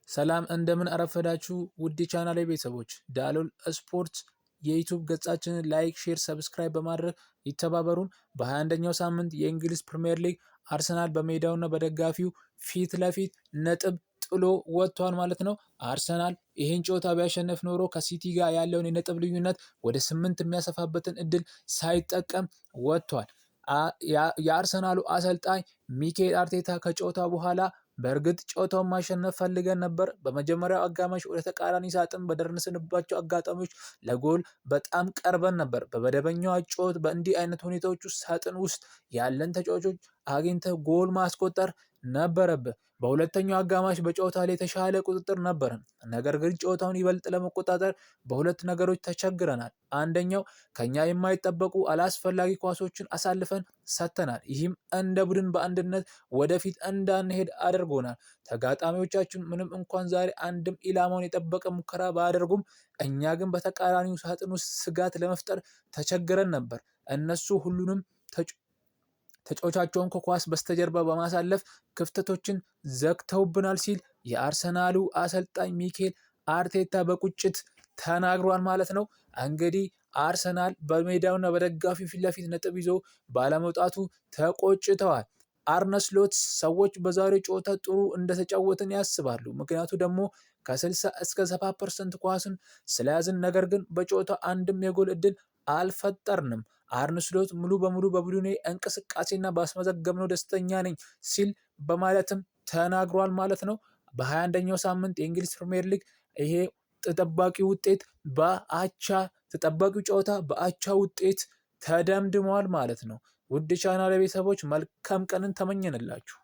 ሰላም እንደምን አረፈዳችሁ ውድ ቻናሌ ቤተሰቦች፣ ዳሎል ስፖርት የዩቲዩብ ገጻችንን ላይክ፣ ሼር፣ ሰብስክራይብ በማድረግ ይተባበሩን። በ21ኛው ሳምንት የእንግሊዝ ፕሪሚየር ሊግ አርሰናል በሜዳውና በደጋፊው ፊት ለፊት ነጥብ ጥሎ ወጥቷል ማለት ነው። አርሰናል ይህን ጨዋታ ቢያሸነፍ ኖሮ ከሲቲ ጋር ያለውን የነጥብ ልዩነት ወደ 8 የሚያሰፋበትን እድል ሳይጠቀም ወጥቷል። የአርሰናሉ አሰልጣኝ ሚኬል አርቴታ ከጨዋታ በኋላ በእርግጥ ጨዋታውን ማሸነፍ ፈልገን ነበር። በመጀመሪያው አጋማሽ ወደ ተቃራኒ ሳጥን በደረስንባቸው አጋጣሚዎች ለጎል በጣም ቀርበን ነበር። በመደበኛው ጨዋታ በእንዲህ አይነት ሁኔታዎች ውስጥ ሳጥን ውስጥ ያለን ተጫዋቾች አግኝተህ ጎል ማስቆጠር ነበረብህ። በሁለተኛው አጋማሽ በጨዋታ ላይ የተሻለ ቁጥጥር ነበረን። ነገር ግን ጨዋታውን ይበልጥ ለመቆጣጠር በሁለት ነገሮች ተቸግረናል። አንደኛው ከኛ የማይጠበቁ አላስፈላጊ ኳሶችን አሳልፈን ሰጥተናል። ይህም እንደ ቡድን በአንድነት ወደፊት እንዳንሄድ አድርጎናል። ተጋጣሚዎቻችን ምንም እንኳን ዛሬ አንድም ኢላማውን የጠበቀ ሙከራ ባያደርጉም እኛ ግን በተቃራኒው ሳጥን ውስጥ ስጋት ለመፍጠር ተቸግረን ነበር። እነሱ ሁሉንም ተጫዋቾቻቸውን ከኳስ በስተጀርባ በማሳለፍ ክፍተቶችን ዘግተውብናል ሲል የአርሰናሉ አሰልጣኝ ሚኬል አርቴታ በቁጭት ተናግሯል ማለት ነው። እንግዲህ አርሰናል በሜዳውና በደጋፊው ፊት ለፊት ነጥብ ይዞ ባለመውጣቱ ተቆጭተዋል። አርነ ስሎት ሰዎች በዛሬው ጨዋታ ጥሩ እንደተጫወትን ያስባሉ። ምክንያቱ ደግሞ ከ60 እስከ 70% ኳስን ስለያዝን፣ ነገር ግን በጨዋታው አንድም የጎል እድል አልፈጠርንም። አርነ ስሎት ሙሉ በሙሉ በቡድኔ እንቅስቃሴና ባስመዘገብነው ደስተኛ ነኝ ሲል በማለትም ተናግሯል ማለት ነው። በ21ኛው ሳምንት የእንግሊዝ ፕሪሚየር ሊግ ይሄ ተጠባቂው ጨዋታ በአቻ ውጤት ተደምድሟል ማለት ነው። ውድ ቻናል ቤተሰቦች መልካም ቀንን ተመኘንላችሁ።